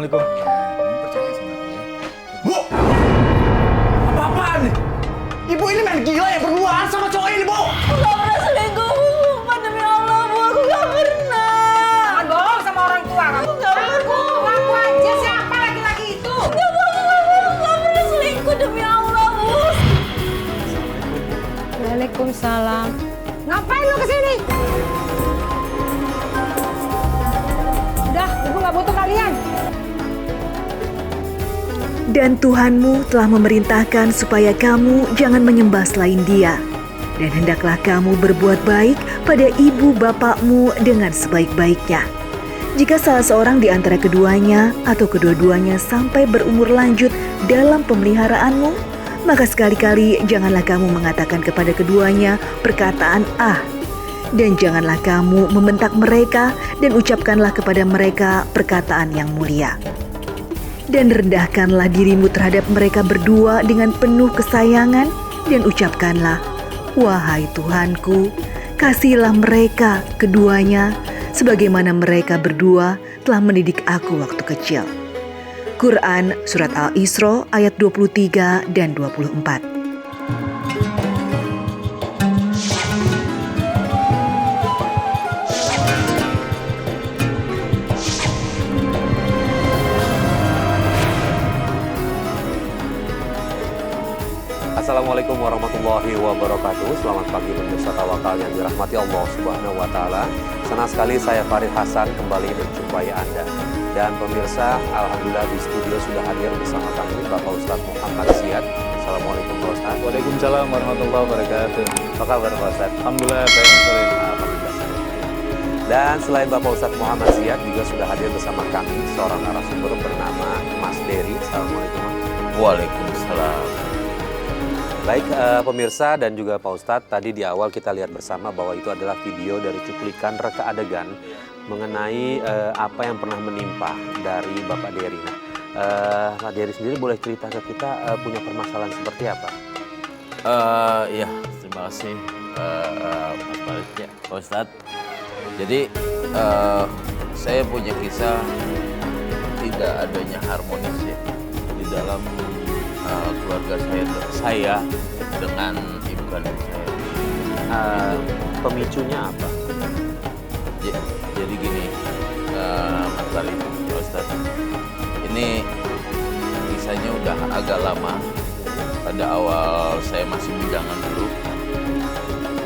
Assalamualaikum. Kamu percaya sama aku ya? Bu! Apa-apaan nih? Ibu ini main gila ya berduaan sama cowok ini, Bu! Aku gak pernah selingkuh, Bu. Sumpah demi Allah, Bu. Aku gak pernah. Jangan bohong sama orang tua kamu. Aku gak pernah. Ngaku aja siapa laki-laki itu. Gak, Bu. Aku gak pernah selingkuh demi Allah, Bu. Waalaikumsalam. Ngapain lu kesini? Udah, ibu gak butuh kalian. Dan Tuhanmu telah memerintahkan supaya kamu jangan menyembah selain Dia. Dan hendaklah kamu berbuat baik pada ibu bapakmu dengan sebaik-baiknya. Jika salah seorang di antara keduanya atau kedua-duanya sampai berumur lanjut dalam pemeliharaanmu, maka sekali-kali janganlah kamu mengatakan kepada keduanya perkataan "ah". Dan janganlah kamu membentak mereka dan ucapkanlah kepada mereka perkataan yang mulia. Dan rendahkanlah dirimu terhadap mereka berdua dengan penuh kesayangan dan ucapkanlah, "Wahai Tuhanku, kasihilah mereka keduanya sebagaimana mereka berdua telah mendidik aku waktu kecil." Quran Surat Al-Isra ayat 23 dan 24. Assalamualaikum warahmatullahi wabarakatuh. Selamat pagi pemirsa Tawakal yang dirahmati Allah Subhanahu wa taala. Senang sekali saya Farid Hasan kembali menjumpai Anda. Dan pemirsa, alhamdulillah di studio sudah hadir bersama kami Bapak Ustadz Muhammad Ziyad. Assalamualaikum Pak Ustadz. Waalaikumsalam warahmatullahi wabarakatuh. Apa kabar Pak Ustadz? Alhamdulillah baik, Mas. Alhamdulillah. Dan selain Bapak Ustadz Muhammad Ziyad juga sudah hadir bersama kami seorang narasumber bernama Mas Dery. Assalamualaikum. Waalaikumsalam. Baik pemirsa dan juga Pak Ustadz, tadi di awal kita lihat bersama bahwa itu adalah video dari cuplikan reka adegan mengenai apa yang pernah menimpa dari Bapak Dery. Pak Dery sendiri boleh cerita ke kita punya permasalahan seperti apa? Ya, terima kasih Mas Farid ya, Pak Ustadz. Jadi saya punya kisah tidak adanya harmonis ya di dalam keluarga saya dengan ibu kandung saya. Pemicunya apa? Jadi gini, Mas Farid, Pak Ustadz, ini kisahnya udah agak lama. Pada awal saya masih bujangan dulu.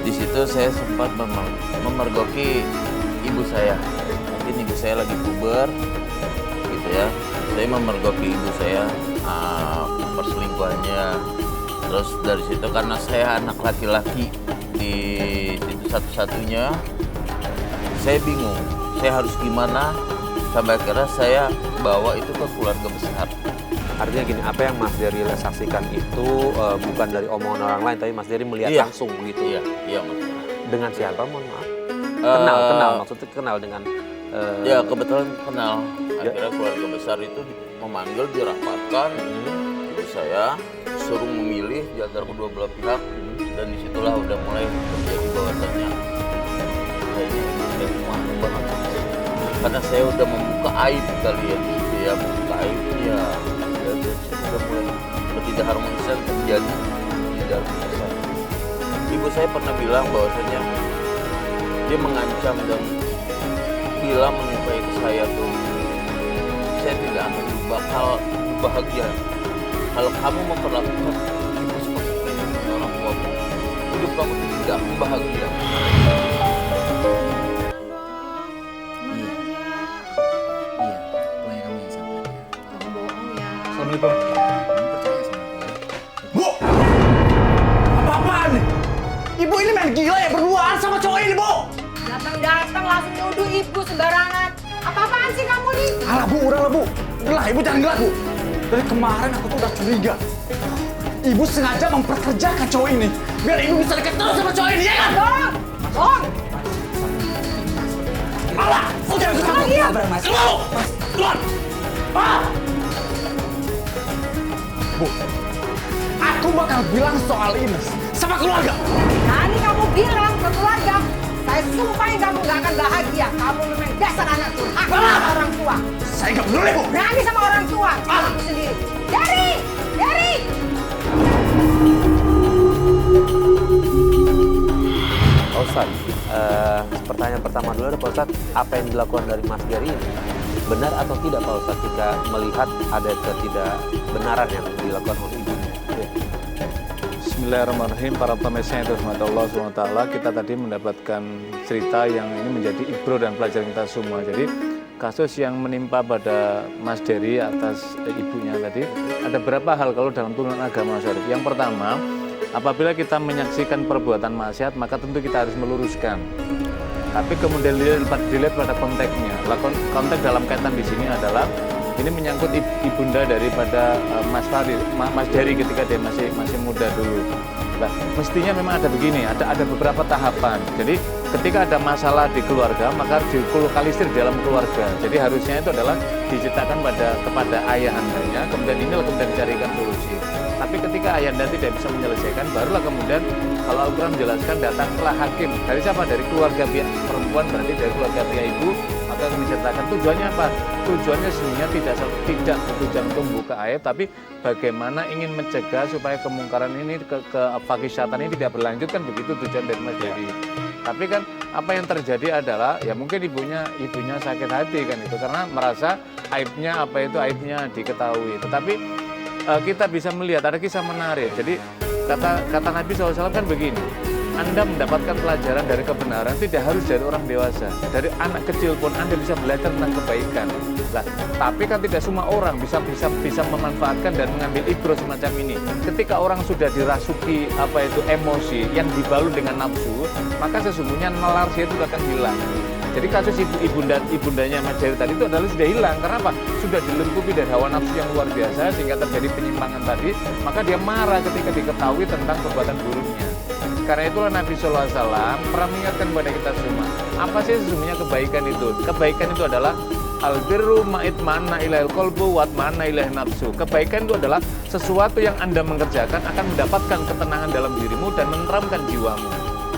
Di situ saya sempat memergoki ibu saya. Mungkin ibu saya lagi puber, gitu ya. Saya memergoki ibu saya perselingkuhannya. Terus dari situ karena saya anak laki-laki di situ satu-satunya, saya bingung. Saya harus gimana? Sampai akhirnya saya bawa itu ke keluarga besar. Artinya gini, apa yang Mas Dery saksikan itu bukan dari omongan orang lain, tapi Mas Dery melihat langsung begitu. Iya Mas. Dengan siapa, mohon maaf? Kenal, maksudnya kenal dengan... Ya kebetulan kenal. Akhirnya keluarga besar itu memanggil, dirapatkan. Ibu saya suruh memilih di antara kedua belah pihak. Dan disitulah udah mulai terjadi bahwasannya kayaknya ibu saya malu banget. Karena saya udah membuka aib kali ya, gitu ya, membuka aibnya. Dan sudah mulai tidak harmonisan terjadi di dalam hidup saya. Ibu saya pernah bilang bahwasannya dia mengancam dan bilang menyukai ke saya tuh, saya tidak akan bakal bahagia kalau kamu memperlakukan ibu seperti ini orang tuamu. Hidup kamu itu tidak akan bahagia. Iya, pokoknya kamu yang sabar ya. Jangan bohong ya. Assalamualaikum. Kamu percaya sama aku ya? Bu! Apa-apaan nih? Ibu ini main gila ya berduaan sama cowok ini, Bu! Datang-datang langsung nuduh ibu sembarangan. Apa-apaan sih kamu nih? Alah Bu, udahlah Bu. Udahlah, Ibu jangan gelak Bu. Dari kemarin aku tuh udah curiga. Ibu sengaja memperkerjakan cowok ini biar Ibu bisa dekat terus sama cowok ini, ya kan? Bohong! Alah, udah ikut aku. Sabar Mas. Keluar! Keluar! Ah! Bu, aku bakal bilang soal ini sama keluarga. Berani kamu bilang ke keluarga, Saya sumpahin kamu nggak akan bahagia. Kamu memang dasar anak durhaka sama orang tua. Saya nggak peduli, Bu. Berani sama orang tua. Kamu sendiri. Dari! Pak Ustadz, pertanyaan pertama dulu ada Pak Ustadz, apa yang dilakukan dari Mas Gary ini benar atau tidak Pak Ustadz jika melihat ada ketidakbenaran yang dilakukan oleh ibunya? Bismillahirrahmanirrahim. Para pemirsa yang dirahmati Allah SWT, kita tadi mendapatkan cerita yang ini menjadi ibro dan pelajaran kita semua. Jadi kasus yang menimpa pada Mas Dery atas ibunya tadi, ada beberapa hal kalau dalam tuntunan agama syar'i. Yang pertama, apabila kita menyaksikan perbuatan maksiat, maka tentu kita harus meluruskan. Tapi kemudian dilihat pada konteksnya. Konteks dalam kaitan di sini adalah ini menyangkut ibunda daripada Mas Dery ketika dia masih muda dulu. Nah, mestinya memang ada begini, ada beberapa tahapan. Jadi ketika ada masalah di keluarga, maka dilokalisir di dalam keluarga. Jadi harusnya itu adalah diceritakan kepada ayahandanya, kemudian dicarikan solusi. Tapi ketika ayahanda tidak bisa menyelesaikan, barulah kemudian kalau Al-Quran menjelaskan datanglah hakim. Dari siapa? Dari keluarga pihak perempuan, berarti dari keluarga pihak ibu. Maka menceritakan tujuannya apa? Tujuannya sebenarnya tidak bertujuan untuk membuka aib, tapi bagaimana ingin mencegah supaya kemungkaran ini, kefahisyatan ini tidak berlanjut, kan begitu tujuan dari Mas Dery. Tapi kan apa yang terjadi adalah ya mungkin ibunya sakit hati kan itu karena merasa aibnya diketahui. Tetapi kita bisa melihat ada kisah menarik. Jadi kata Nabi SAW kan begini, Anda mendapatkan pelajaran dari kebenaran tidak harus dari orang dewasa, dari anak kecil pun Anda bisa belajar tentang kebaikan. Lah, tapi kan tidak semua orang bisa memanfaatkan dan mengambil ibro semacam ini. Ketika orang sudah dirasuki emosi yang dibalut dengan nafsu, maka sesungguhnya nalarnya itu akan hilang. Jadi kasus ibundanya Mas Dery tadi itu adalah sudah hilang. Karena apa? Sudah dilengkapi dari hawa nafsu yang luar biasa sehingga terjadi penyimpangan tadi. Maka dia marah ketika diketahui tentang perbuatan buruknya. Karena itulah Nabi SAW pernah mengingatkan kepada kita semua. Apa sih sesungguhnya kebaikan itu? Kebaikan itu adalah albirru ma'itma'anna ilaihil qalbu watma'anna ilaih nafsu. Kebaikan itu adalah sesuatu yang Anda mengerjakan akan mendapatkan ketenangan dalam dirimu dan menenteramkan jiwamu.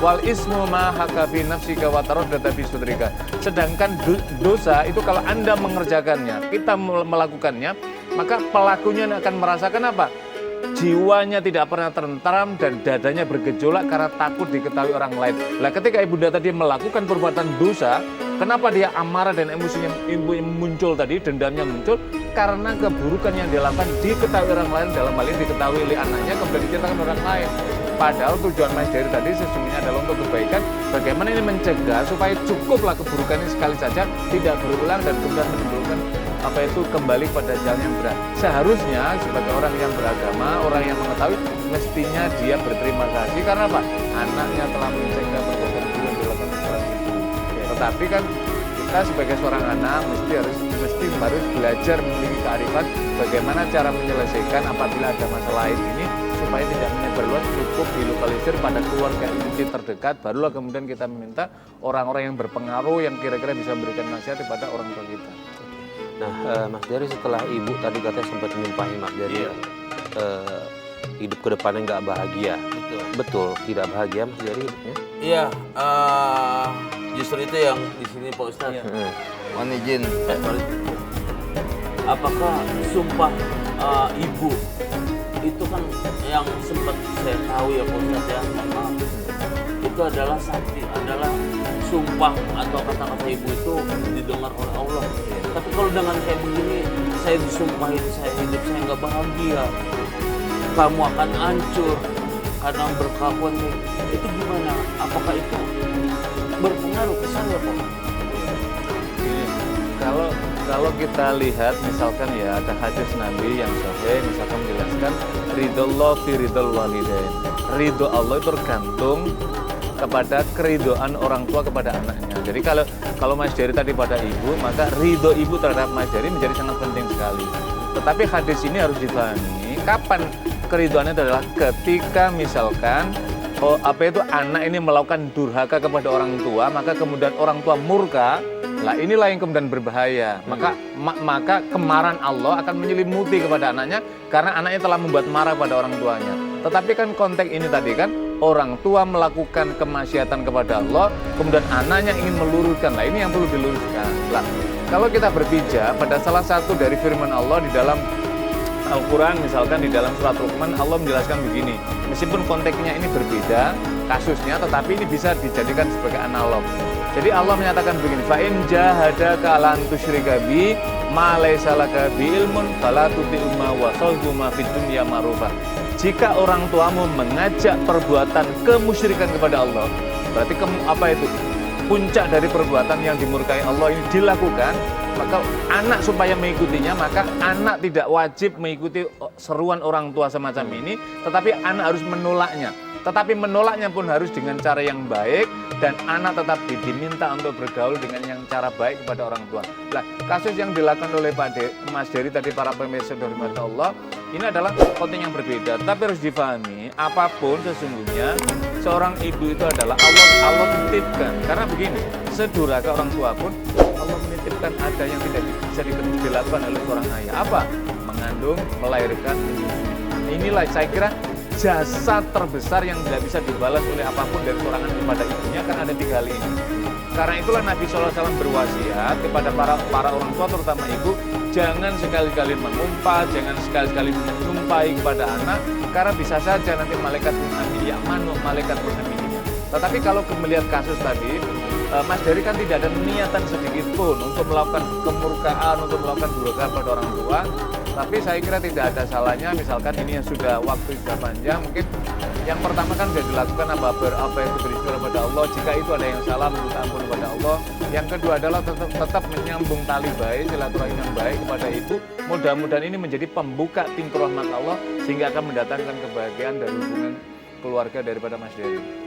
Wal ismu ma haka fi nafsika wa taraddada fi sudrika. Sedangkan dosa itu kalau Anda mengerjakannya, kita melakukannya, maka pelakunya akan merasakan apa? Jiwanya tidak pernah tentram dan dadanya bergejolak karena takut diketahui orang lain. Nah, ketika ibunda tadi melakukan perbuatan dosa, kenapa dia amarah dan emosinya muncul tadi, dendamnya muncul? Karena keburukan yang dilakukan diketahui orang lain, dalam hal ini diketahui oleh anaknya, kemudian diceritakan orang lain. Padahal tujuan Mas Dery tadi sesungguhnya adalah untuk kebaikan. Bagaimana ini mencegah supaya cukuplah keburukan ini sekali saja tidak berulang dan kemudian menimbulkan kembali pada jalan yang benar. Seharusnya sebagai orang yang beragama, orang yang mengetahui, mestinya dia berterima kasih karena apa? Anaknya telah mencegah perbuatan buruk yang dilakukan oleh ibu. Tetapi kan kita sebagai seorang anak mesti harus belajar memiliki kearifan bagaimana cara menyelesaikan apabila ada masalah ini supaya tidak menyebar luas, cukup dilokalisir pada keluarga inti terdekat, barulah kemudian kita meminta orang-orang yang berpengaruh yang kira-kira bisa memberikan nasihat kepada orang tua kita. Nah, Mas Dery setelah ibu tadi katanya sempat menyumpahi Mas Dery hidup ke depannya nggak bahagia. Betul, tidak bahagia Mas Dery hidupnya? Iya, justru itu yang di sini Pak Ustadz. Mohon izin, Pak Farid. Apakah sumpah ibu itu kan yang sempat saya tahu ya Pak Ustadz ya, itu adalah sakti, adalah sumpah atau kata-kata ibu itu didengar oleh Allah. Tapi kalau dengan kayak begini, saya disumpahin, hidup saya nggak bahagia, kamu akan hancur karena berkelakuan itu gimana? Apakah itu berpengaruh ke saya Pak? Kalau kita lihat misalkan ya ada hadis Nabi yang sahih misalkan menjelaskan ridhollah fi ridhol walidain. Ridho Allah itu tergantung kepada keridoan orang tua kepada anaknya. Jadi kalau Mas Dery tadi pada ibu, maka ridho ibu terhadap Mas Dery menjadi sangat penting sekali. Tetapi hadis ini harus dipahami kapan keridoannya adalah ketika misalkan anak ini melakukan durhaka kepada orang tua, maka kemudian orang tua murka. Lah inilah yang kemudian berbahaya. Maka kemarahan Allah akan menyelimuti kepada anaknya karena anaknya telah membuat marah pada orang tuanya. Tetapi kan konteks ini tadi kan orang tua melakukan kemaksiatan kepada Allah, kemudian anaknya ingin meluruskan. Nah, ini yang perlu diluruskan. Nah, kalau kita berpijak pada salah satu dari firman Allah di dalam Al-Quran, misalkan di dalam surat Luqman, Allah menjelaskan begini, meskipun konteksnya ini berbeda kasusnya, tetapi ini bisa dijadikan sebagai analog. Jadi Allah menyatakan begini, fa'in jahadaka lan tusyrika bi ma laysa laka bi ilmun fala tuti'huma wa sahibhuma fid dunya ma'rufan. Jika orang tuamu mengajak perbuatan kemusyrikan kepada Allah, berarti apa itu? Puncak dari perbuatan yang dimurkai Allah ini dilakukan, maka anak supaya mengikutinya, maka anak tidak wajib mengikuti seruan orang tua semacam ini, tetapi anak harus menolaknya. Tetapi menolaknya pun harus dengan cara yang baik, dan anak tetap diminta untuk bergaul dengan yang cara baik kepada orang tua. Nah, kasus yang dilakukan oleh Mas Dery tadi, para pemirsa dari mata Allah, ini adalah konteks yang berbeda. Tapi harus difahami, apapun sesungguhnya seorang ibu itu adalah Allah titipkan. Karena begini, sedurhaka orang tua pun Allah menitipkan ada yang tidak bisa dilakukan oleh seorang ayah. Apa? Mengandung, melahirkan, menyusui. Inilah saya kira jasa terbesar yang tidak bisa dibalas oleh apapun dari seorang anak kepada ibunya, kan ada 3 hal ini. Karena itulah Nabi SAW berwasiat kepada para orang tua, terutama ibu, jangan sekali-kali mengumpat, jangan sekali-kali menumpai kepada anak, karena bisa saja nanti malaikat mengamininya. Tetapi kalau melihat kasus tadi, Mas Dery kan tidak ada niatan sedikit pun untuk melakukan kemurkaan, untuk melakukan durhaka pada orang tua. Tapi saya kira tidak ada salahnya, misalkan ini yang waktu sudah panjang, mungkin yang pertama kan sudah dilakukan apa yang beristighfar kepada Allah. Jika itu ada yang salah, minta ampun kepada Allah. Yang kedua adalah tetap menyambung tali baik, silaturahim yang baik kepada ibu. Mudah-mudahan ini menjadi pembuka pintu rahmat Allah, sehingga akan mendatangkan kebahagiaan dan hubungan keluarga daripada Mas Dery.